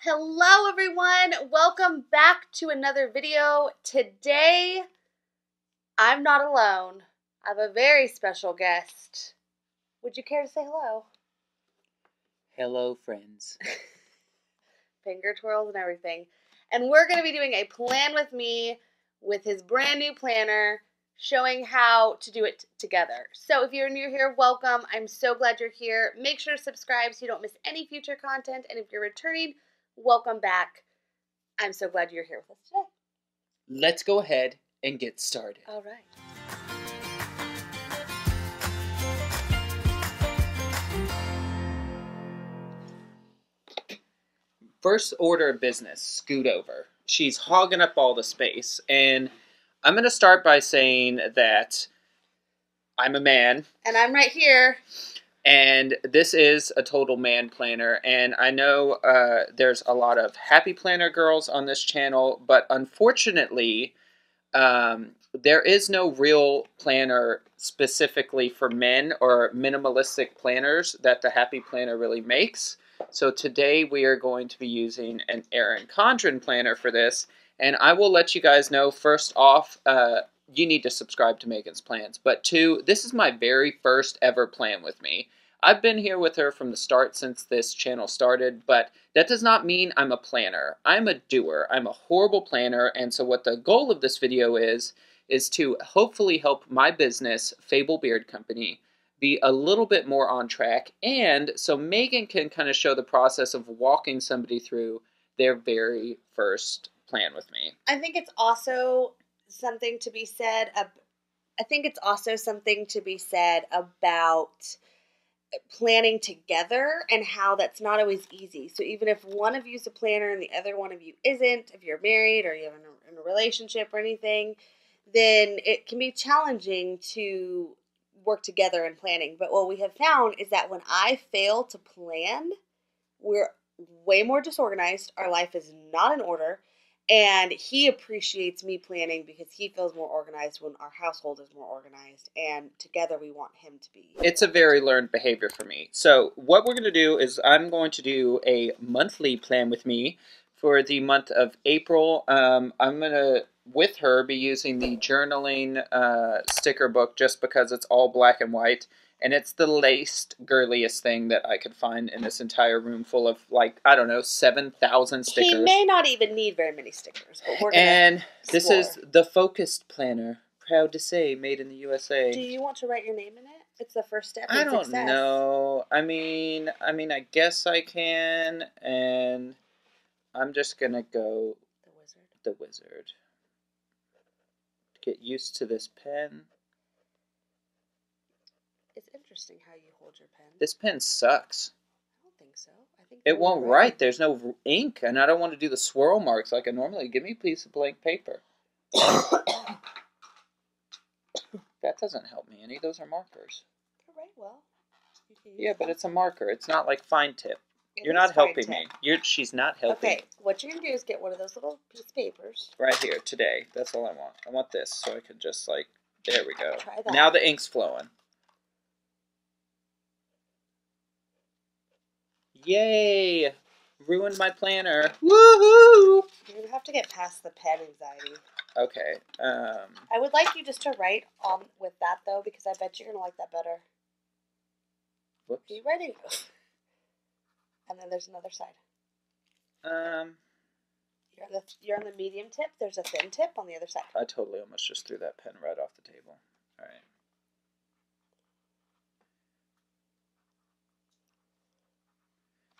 Hello everyone, welcome back to another video. Today, I'm not alone. I have a very special guest. Would you care to say hello? Hello, friends. Finger twirls and everything. And we're going to be doing a plan with me with his brand new planner, showing how to do it together. So if you're new here, welcome. I'm so glad you're here. Make sure to subscribe so you don't miss any future content. And if you're returning, welcome back. I'm so glad you're here with us today. Let's go ahead and get started. All right. First order of business, scoot over. She's hogging up all the space. And I'm going to start by saying that I'm a man. And I'm right here. And this is a total man planner. And I know there's a lot of happy planner girls on this channel. But unfortunately, there is no real planner specifically for men or minimalistic planners that the Happy Planner really makes. So today we are going to be using an Erin Condren planner for this. And I will let you guys know, first off, you need to subscribe to Megan's plans. But two, this is my very first ever plan with me. I've been here with her from the start since this channel started, but that does not mean I'm a planner. I'm a doer. I'm a horrible planner, and so what the goal of this video is to hopefully help my business, Fable Beard Company, be a little bit more on track, and so Megan can kind of show the process of walking somebody through their very first plan with me. I think it's also something to be said. About planning together and how that's not always easy. So even if one of you is a planner and the other one of you isn't, if you're married or you're in a relationship or anything, then it can be challenging to work together in planning. But what we have found is that when I fail to plan, we're way more disorganized. Our life is not in order. And he appreciates me planning because he feels more organized when our household is more organized. And together we want him to be. It's a very learned behavior for me. So what we're going to do is I'm going to do a monthly plan with me for the month of April. I'm going to, with her, be using the journaling sticker book just because it's all black and white. And it's the least girliest thing that I could find in this entire room full of, like, I don't know, 7,000 stickers. He may not even need very many stickers, but we're going to And this is the Focused Planner. Proud to say, made in the USA. Do you want to write your name in it? It's the first step in I don't success. know. I mean, I guess I can, and I'm just going to go the wizard. Get used to this pen. It's interesting how you hold your pen. This pen sucks. I don't think so. I think it won't write. There's no ink, and I don't want to do the swirl marks like I normally. Give me a piece of blank paper. That doesn't help me any. Those are markers. All right, well. Yeah, but it's a marker. It's not like fine tip. You're not helping me. She's not helping. Okay, what you're going to do is get one of those little piece of papers. Right here, today. That's all I want. I want this so I can just, like, there we go. Try that. Now the ink's flowing. Yay! Ruined my planner. Woohoo! You're going to have to get past the pen anxiety. Okay. I would like you just to write with that, though, because I bet you're going to like that better. Whoops. Are you writing? And then there's another side. You're on the medium tip. There's a thin tip on the other side. I totally almost just threw that pen right off the table. All right.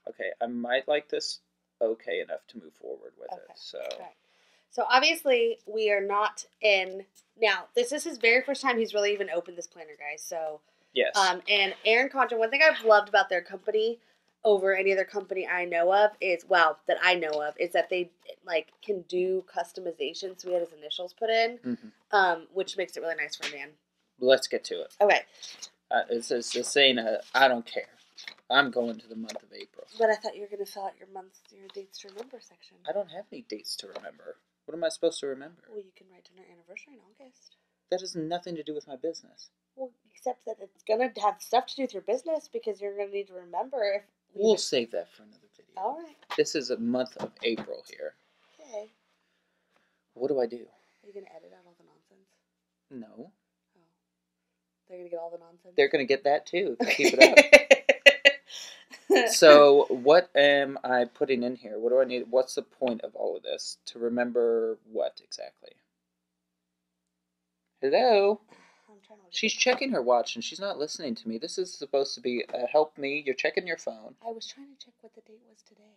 Okay, I might like this okay enough to move forward with it. So. Okay. So obviously we are not in now. This is his very first time he's really even opened this planner, guys. So yes. And Erin Condren. One thing I've loved about their company over any other company I know of is that they like can do customization. So we had his initials put in, which makes it really nice for a man. Let's get to it. Okay. It's just saying I don't care. I'm going to the month of April. But I thought you were going to fill out your dates to remember section. I don't have any dates to remember. What am I supposed to remember? Well, you can write down our anniversary in August. That has nothing to do with my business. Well, except that it's going to have stuff to do with your business because you're going to need to remember if We'll save that for another video. All right. This is a month of April here. Okay. What do I do? Are you going to edit out all the nonsense? No. Oh. They're going to get all the nonsense? They're going to get that too if you keep it up. So, what am I putting in here? What do I need? What's the point of all of this? To remember what exactly? Hello? I'm trying to She's checking her watch and she's not listening to me. This is supposed to be help me. You're checking your phone. I was trying to check what the date was today.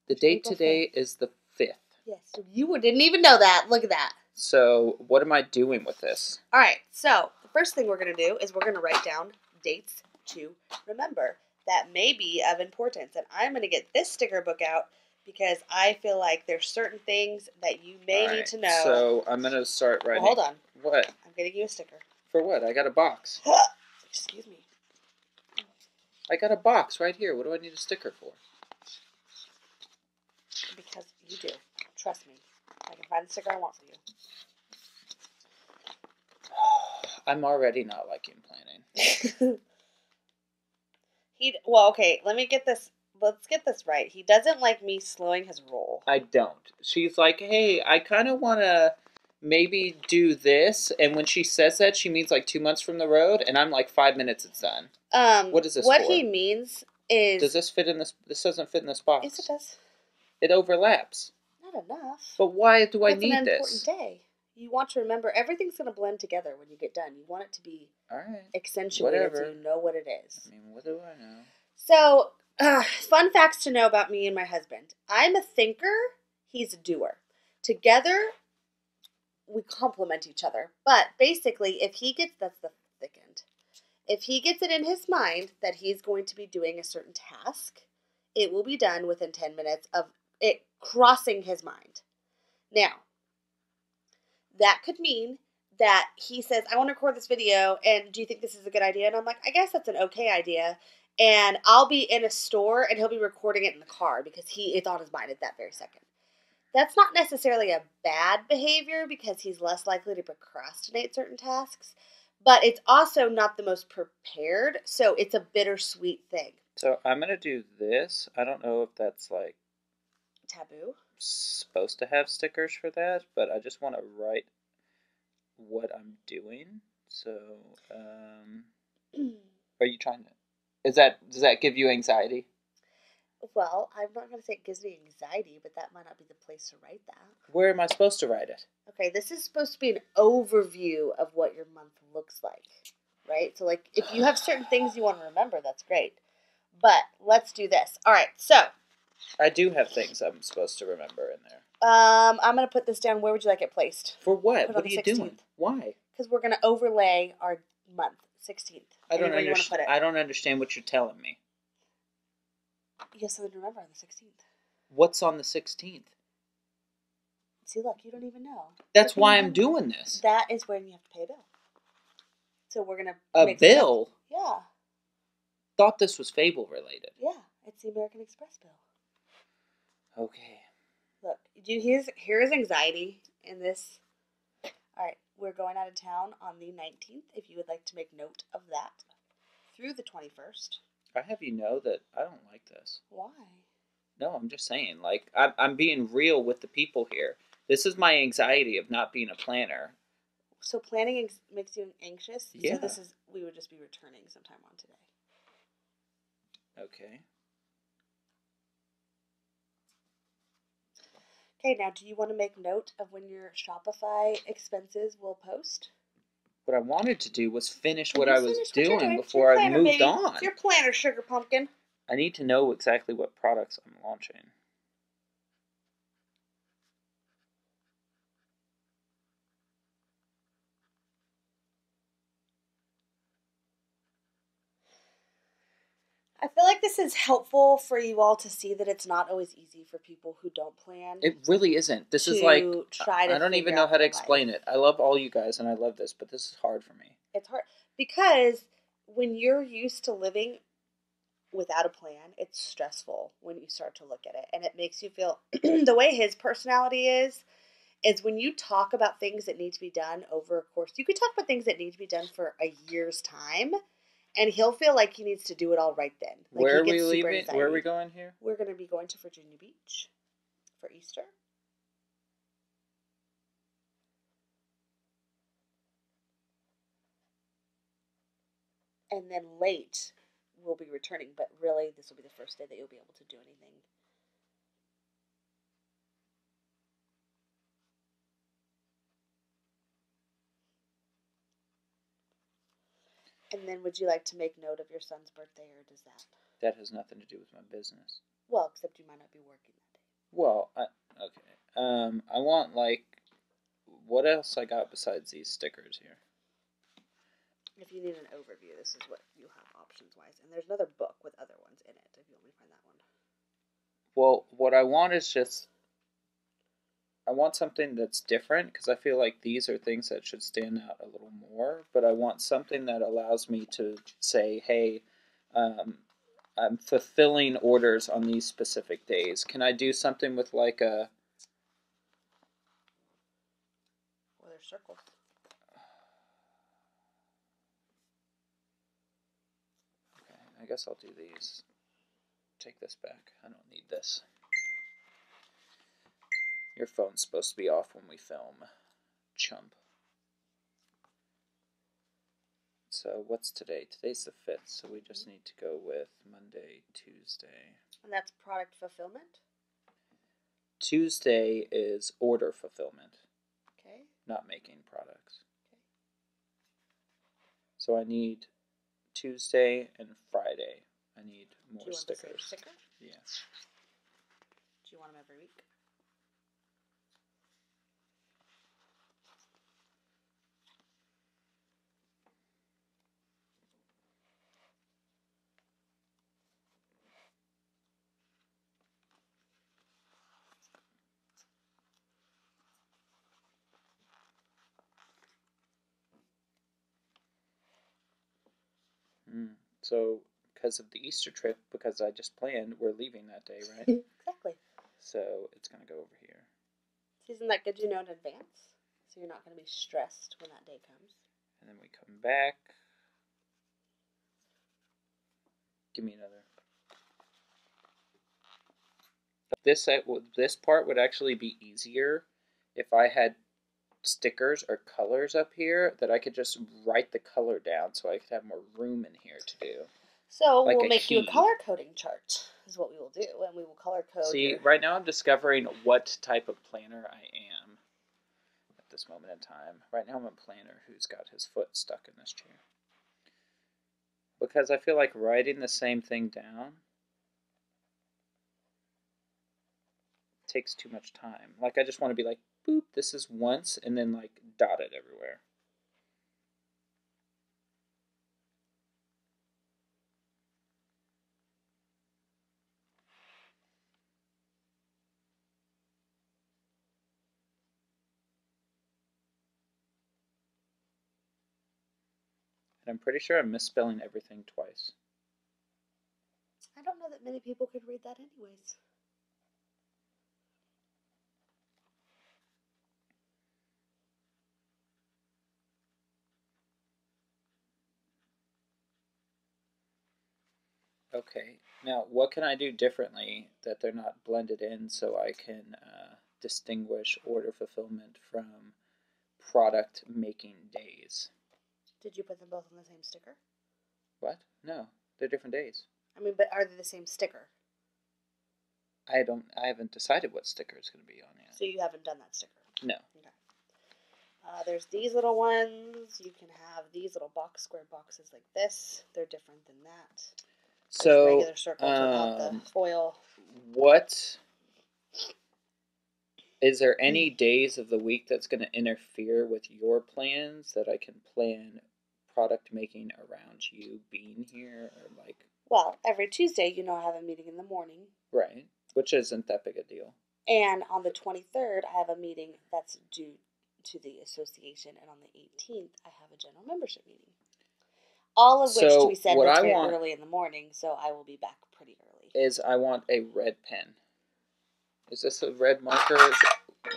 The date today is the 5th. Yes, so you didn't even know that. Look at that. So, what am I doing with this? All right, so the first thing we're going to do is we're going to write down dates to remember that may be of importance. And I'm going to get this sticker book out because I feel like there's certain things that you may need to know. So, I'm going to start writing. Well, hold on. What? I'm getting you a sticker. For what? I got a box. Excuse me. I got a box right here. What do I need a sticker for? Because you do. Trust me. I can find the sticker I want for you. I'm already not liking planning. Well, okay, let's get this right. He doesn't like me slowing his roll. I don't. She's like, hey, I kind of want to maybe do this. And when she says that, she means like 2 months from the road. And I'm like 5 minutes, it's done. What is this What for? he means is... Does this fit in this? This doesn't fit in this box. Yes, it does. It overlaps. Not enough. But why do I need this? It's an important day. You want to remember, everything's going to blend together when you get done. You want it to be accentuated so you know what it is. I mean, what do I know? So, fun facts to know about me and my husband. I'm a thinker. He's a doer. Together, we complement each other. But basically, if he gets, that's the thick end. If he gets it in his mind that he's going to be doing a certain task, it will be done within 10 minutes of it crossing his mind. Now, that could mean that he says, I want to record this video, and do you think this is a good idea? And I'm like, I guess that's an okay idea. And I'll be in a store, and he'll be recording it in the car because it's on his mind at that very second. That's not necessarily a bad behavior because he's less likely to procrastinate certain tasks, but it's also not the most prepared, so it's a bittersweet thing. So I'm going to do this. I don't know if that's like taboo. Supposed to have stickers for that, but I just want to write what I'm doing. So, are you trying to... Does that give you anxiety? Well, I'm not going to say it gives me anxiety, but that might not be the place to write that. Where am I supposed to write it? Okay, this is supposed to be an overview of what your month looks like, right? So, like, if you have certain things you want to remember, that's great. But let's do this. All right, so... I do have things I'm supposed to remember in there. I'm going to put this down. Where would you like it placed? For what? What are you doing? Why? Because we're going to overlay our month, 16th. I don't understand what you're telling me. You have something to remember on the 16th. What's on the 16th? See, look, you don't even know. That's why I'm doing this. That is when you have to pay a bill. So we're going to... A bill? Yeah. Thought this was Fable related. Yeah, it's the American Express bill. Okay. Look, here's anxiety in this. All right, we're going out of town on the 19th, if you would like to make note of that, through the 21st. I have you know that I don't like this. Why? No, I'm just saying, like, I'm being real with the people here. This is my anxiety of not being a planner. So planning makes you anxious? Yeah. So we would just be returning sometime on today. Okay. Okay, now do you want to make note of when your Shopify expenses will post? What I wanted to do was finish what I was doing before I planner, moved on. It's your planner, Sugar Pumpkin. I need to know exactly what products I'm launching. I feel like this is helpful for you all to see that it's not always easy for people who don't plan. It really isn't. This is like, I don't even know how to explain it. I love all you guys and I love this, but this is hard for me. It's hard because when you're used to living without a plan, it's stressful when you start to look at it. And it makes you feel, the way his personality is when you talk about things that need to be done over a course, you could talk about things that need to be done for a year's time. And he'll feel like he needs to do it all right then. Like Where he are we gets super leaving? excited. Where are we going here? We're going to be going to Virginia Beach for Easter. And then late, we'll be returning. But really, this will be the first day that you'll be able to do anything. And then would you like to make note of your son's birthday, or does that? That has nothing to do with my business. Well, except you might not be working that day. Well, okay. I want, like, what else I got besides these stickers here? If you need an overview, this is what you have options-wise. And there's another book with other ones in it, if you want me to find that one. Well, what I want is just, I want something that's different, because I feel like these are things that should stand out a little more, but I want something that allows me to say, hey, I'm fulfilling orders on these specific days. Can I do something with like a... Well, there's circles. Okay, I guess I'll do these. Take this back. I don't need this. Your phone's supposed to be off when we film. Chump. So what's today? Today's the 5th, so we just need to go with Monday, Tuesday. And that's product fulfillment? Tuesday is order fulfillment. Okay. Not making products. Okay. So I need Tuesday and Friday. I need more Do you want stickers. the same sticker? Yeah. Do you want them every week? So, because of the Easter trip, because I just planned, we're leaving that day, right? Exactly. So, it's going to go over here. Isn't that good to know in advance? So you're not going to be stressed when that day comes. And then we come back. Give me another. This part would actually be easier if I had stickers or colors up here that I could just write the color down so I could have more room in here to do. So Like we'll a make you a key. color coding chart is what we will do, and we will color code. See, right now I'm discovering what type of planner I am at this moment in time. Right now I'm a planner who's got his foot stuck in this chair. Because I feel like writing the same thing down takes too much time. Like, I just want to be like, boop, this is once, and then, like, dot it everywhere. And I'm pretty sure I'm misspelling everything twice. I don't know that many people could read that anyways. Okay, now what can I do differently that they're not blended in so I can distinguish order fulfillment from product making days? Did you put them both on the same sticker? What? No, they're different days. I mean, but are they the same sticker? I haven't decided what sticker it's going to be on yet. So you haven't done that sticker? No. Okay. There's these little ones. You can have these little square boxes like this. They're different than that. So, regular circles without the foil. What is there any days of the week that's going to interfere with your plans that I can plan product making around you being here, or like? Well, every Tuesday, I have a meeting in the morning. Right, which isn't that big a deal. And on the 23rd, I have a meeting that's due to the association, and on the 18th, I have a general membership meeting. All of which, to be said, is very early in the morning, so I will be back pretty early. I want a red pen. Is this a red marker?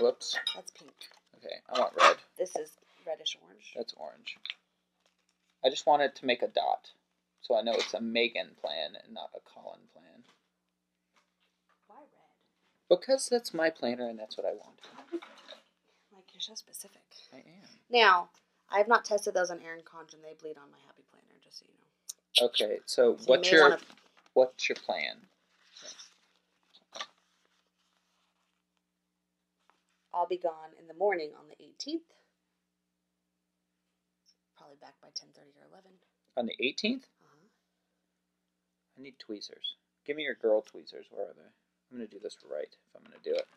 Whoops. That's pink. Okay, I want red. This is reddish orange. That's orange. I just wanted to make a dot. So I know it's a Megan plan and not a Colin plan. Why red? Because that's my planner and that's what I want. Like, you're so specific. I am. Now, I have not tested those on Erin Condren. They bleed on my happy planner, just so you know. Okay, so So what's your plan? I'll be gone in the morning on the 18th. Probably back by 10:30 or 11. On the 18th? Uh-huh. I need tweezers. Give me your girl tweezers. Where are they? I'm going to do this right if I'm going to do it.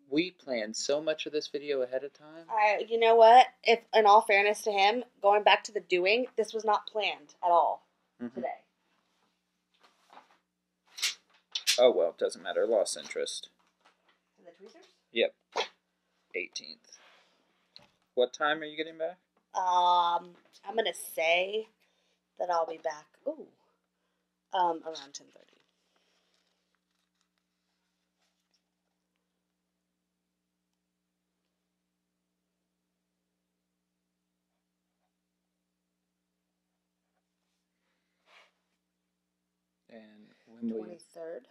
We planned so much of this video ahead of time. You know what? If, in all fairness to him, going back to the doing, this was not planned at all today. Oh, well, it doesn't matter. Lost interest. And the tweezers? Yep. 18th. What time are you getting back? I'm going to say that I'll be back, around 10:30. And when will you? 23rd.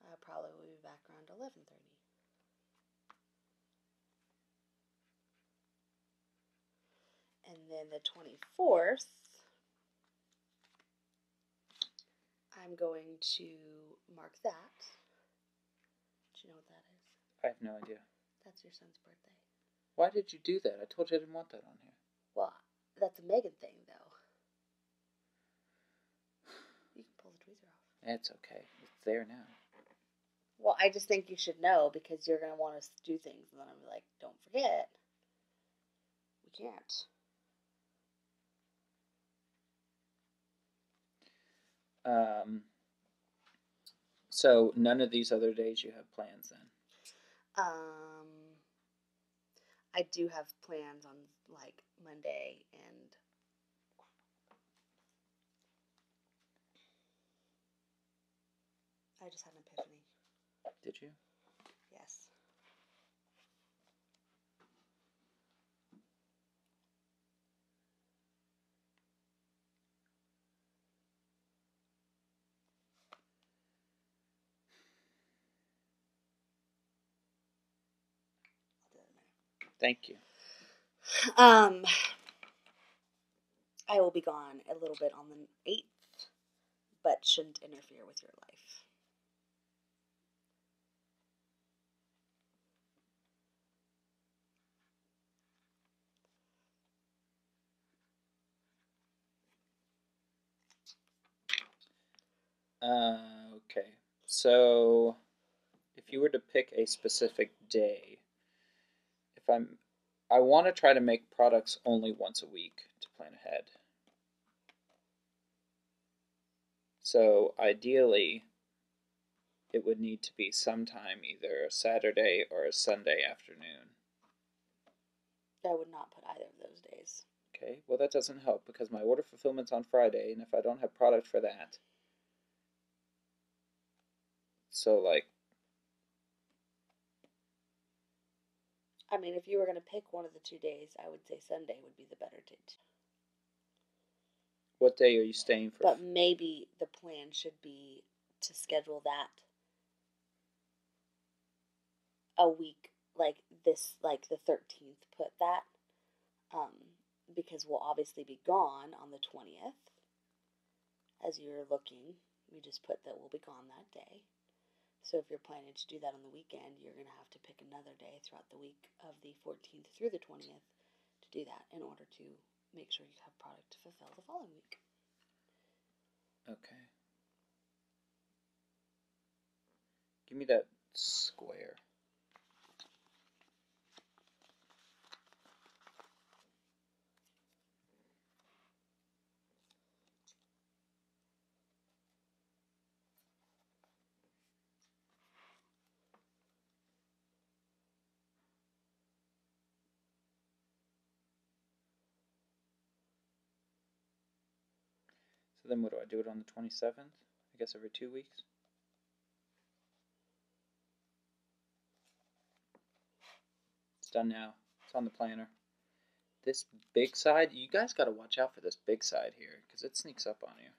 I probably will be back around 11:30. And then the 24th, I'm going to mark that. Do you know what that is? I have no idea. That's your son's birthday. Why did you do that? I told you I didn't want that on here. Well, that's a Megan thing, though. You can pull the tweezer off. It's okay. It's there now. Well, I just think you should know because you're going to want us to do things. And then I'm like, don't forget. We can't. So none of these other days you have plans then? I do have plans on like Monday and I just had an epiphany. Did you? Yes. I'll do it in a minute. Thank you. I will be gone a little bit on the 8th, but shouldn't interfere with your life. Okay. So if you were to pick a specific day, I want to try to make products only once a week to plan ahead. So ideally, it would need to be sometime either a Saturday or a Sunday afternoon. I would not put either of those days. Okay, well that doesn't help because my order fulfillment's on Friday, and if I don't have product for that, so like, I mean, if you were going to pick one of the 2 days, I would say Sunday would be the better date. what day are you staying for? But maybe the plan should be to schedule that a week like this, like the 13th. Put that, because we'll obviously be gone on the 20th. As you're looking, you just put that we'll be gone that day. So if you're planning to do that on the weekend, you're going to have to pick another day throughout the week of the 14th through the 20th to do that in order to make sure you have product to fulfill the following week. Okay. Give me that square. So then what do I do it on the 27th? I guess every 2 weeks? It's done now. It's on the planner. this big side, you guys got to watch out for this big side here because it sneaks up on you.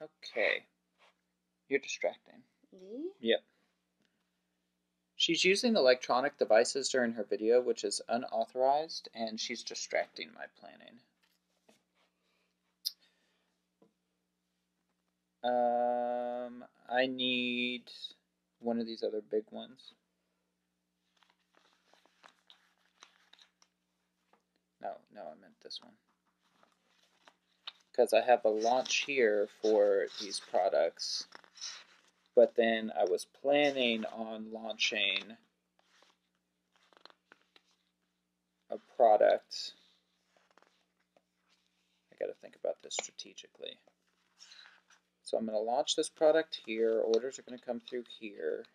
Okay. You're distracting. Me? Yep. She's using electronic devices during her video, which is unauthorized, and she's distracting my planning. I need one of these other big ones. No, I meant this one. Because I have a launch here for these products, but then I was planning on launching a product. I got to think about this strategically. So I'm going to launch this product here. Orders are going to come through here.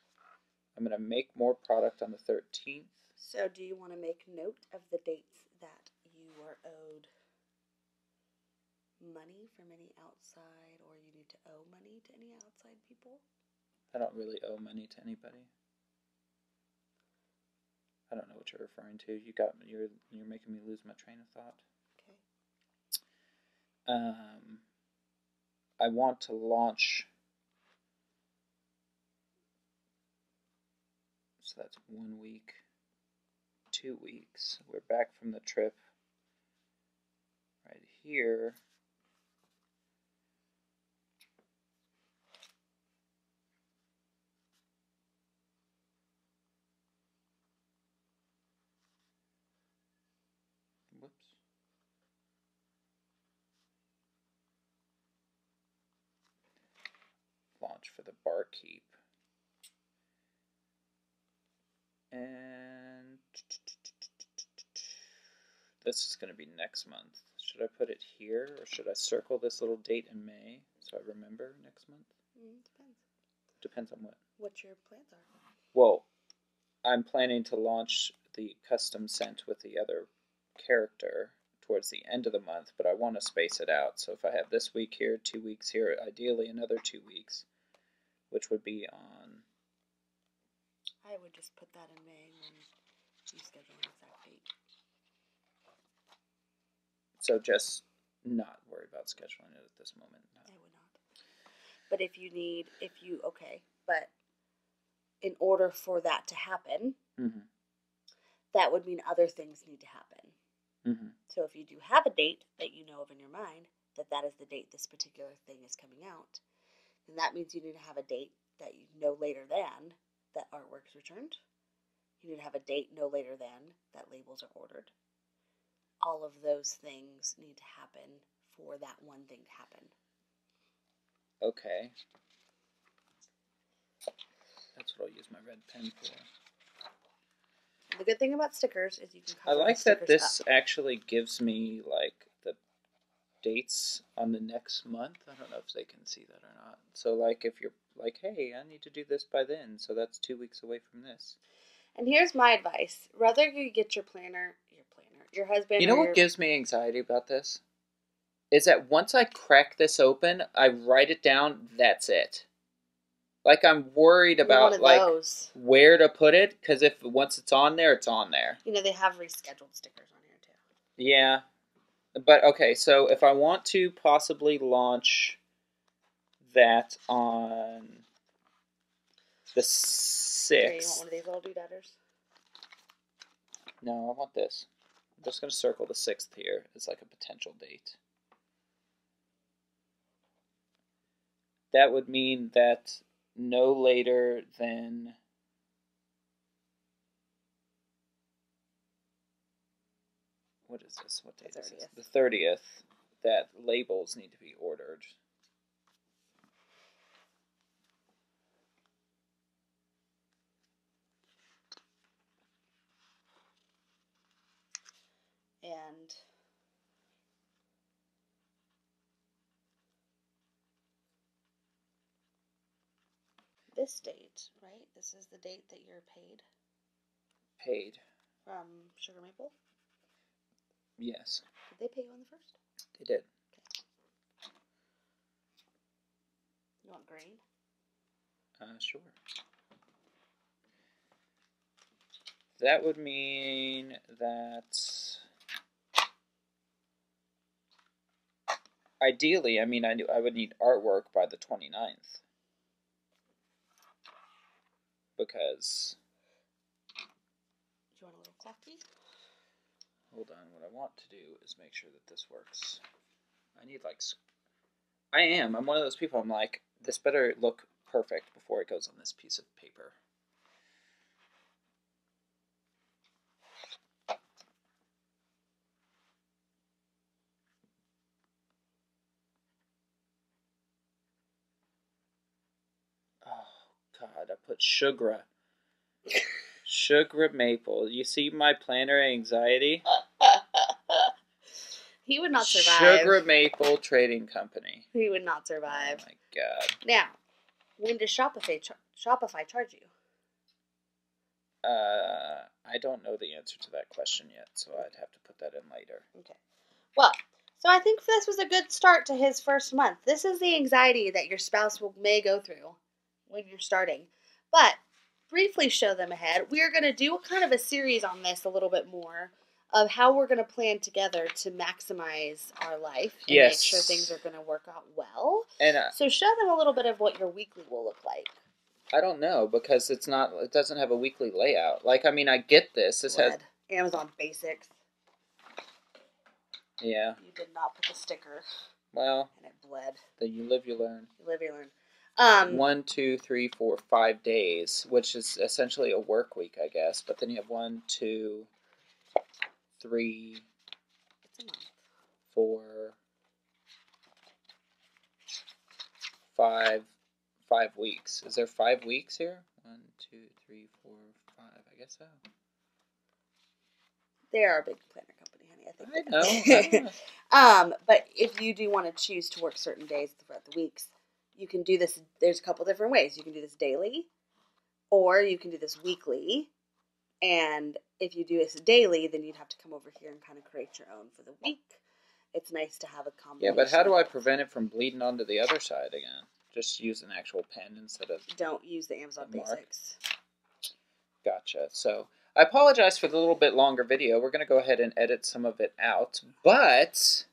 I'm going to make more product on the 13th. So do you want to make note of the dates that you are owed money from any outside, or you need to owe money to any outside people? I don't really owe money to anybody. I don't know what you're referring to. You're making me lose my train of thought. Okay. I want to launch. So that's 1 week, 2 weeks. We're back from the trip. Right here. Whoops. Launch for the barkeep. And this is going to be next month. Should I put it here, or should I circle this little date in May so I remember next month? Depends. Depends on what? What your plans are. Well, I'm planning to launch the custom scent with the other character towards the end of the month, but I want to space it out. So if I have this week here, 2 weeks here, ideally another 2 weeks, which would be on... I would just put that in May when you schedule an exact date. So just not worry about scheduling it at this moment. No. I would not. But but in order for that to happen, that would mean other things need to happen. So if you do have a date that you know of in your mind, that is the date this particular thing is coming out, then that means you need to have a date that you know later than that artwork is returned. You need to have a date no later than that labels are ordered. All of those things need to happen for that one thing to happen. Okay. That's what I'll use my red pen for. The good thing about stickers is you can cover I like the that this up. actually gives me like the dates on the next month. I don't know if they can see that or not. So like if you're like, hey, I need to do this by then, so that's 2 weeks away from this. And here's my advice. Rather you get your husband. You know what gives me anxiety about this? Is that once I crack this open, I write it down, that's it. Like I'm worried about like where to put it, because if once it's on there, it's on there. You know, they have rescheduled stickers on here too. Yeah. But okay, so if I want to possibly launch that on the 6th. Okay, you want one of these little doodadders? No, I want this. I'm just going to circle the 6th here as like a potential date. That would mean that no later than... What is this? What date is this? The 30th. That labels need to be ordered. And this date, right? This is the date that you're paid. paid. From Sugar Maple? Yes. Did they pay you on the first? They did. You want green? Sure. That would mean that ideally, I mean, I would need artwork by the 29th. Because... Do you want a little clock piece? Hold on. What I want to do is make sure that this works. I need, like... I'm one of those people, I'm like, this better look perfect before it goes on this piece of paper. Oh, God, I put sugar. Sugar maple. You see my planner anxiety? He would not survive. Sugar Maple Trading Company. He would not survive. Oh, my God. Now, when does Shopify charge you? I don't know the answer to that question yet, so I'd have to put that in later. Okay. Well, so I think this was a good start to his first month. This is the anxiety that your spouse may go through when you're starting. But briefly show them ahead. We are going to do kind of a series on this a little bit more of how we're going to plan together to maximize our life and make sure things are going to work out well. And so show them a little bit of what your weekly will look like. I don't know, because it doesn't have a weekly layout. Like, I mean, I get this. This has Amazon Basics. Yeah. You did not put the sticker. Well. And it bled. Then you live, you learn. You live, you learn. 1, 2, 3, 4, 5 days, which is essentially a work week, I guess. But then you have 1, 2, 3, it's a month. 4, 5 weeks. Is there 5 weeks here? 1, 2, 3, 4, 5. I guess so. They are a big planner company, honey. I know. But if you do want to choose to work certain days throughout the weeks, you can do this. There's a couple different ways. You can do this daily, or you can do this weekly. And if you do this daily, then you'd have to come over here and kind of create your own for the week. It's nice to have a combination. Yeah, but how do I prevent it from bleeding onto the other side again? Just use an actual pen instead of... Don't use the Amazon Basics. Gotcha. So, I apologize for the little bit longer video. We're going to go ahead and edit some of it out. But...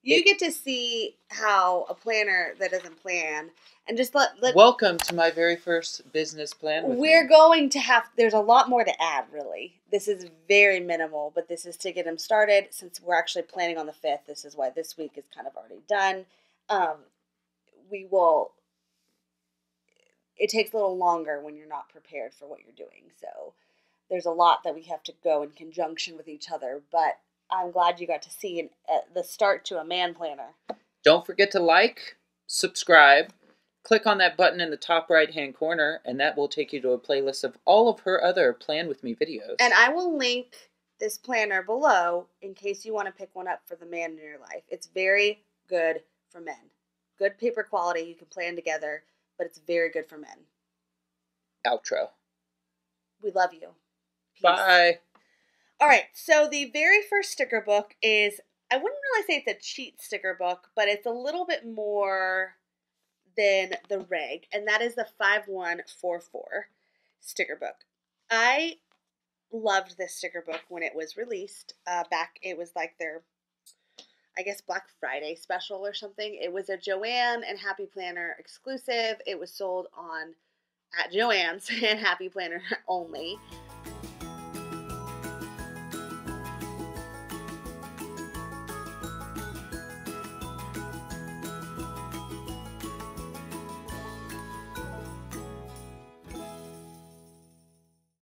You get to see how a planner that doesn't plan... And just let welcome to my very first business plan with We're me. going to have... There's a lot more to add, really. This is very minimal, but this is to get them started. Since we're actually planning on the 5th, this is why this week is kind of already done. We will... It takes a little longer when you're not prepared for what you're doing. So there's a lot that we have to go in conjunction with each other. But I'm glad you got to see the start to a man planner. Don't forget to like, subscribe, click on that button in the top right-hand corner, and that will take you to a playlist of all of her other Plan With Me videos. And I will link this planner below in case you want to pick one up for the man in your life. It's very good for men. Good paper quality. You can plan together, but it's very good for men. Outro. We love you. Peace. Bye. All right, so the very first sticker book is, I wouldn't really say it's a cheat sticker book, but it's a little bit more than the reg, and that is the 5144 sticker book. I loved this sticker book when it was released back. It was like their, I guess, Black Friday special or something. It was a Joann and Happy Planner exclusive. It was sold at Joann's and Happy Planner only.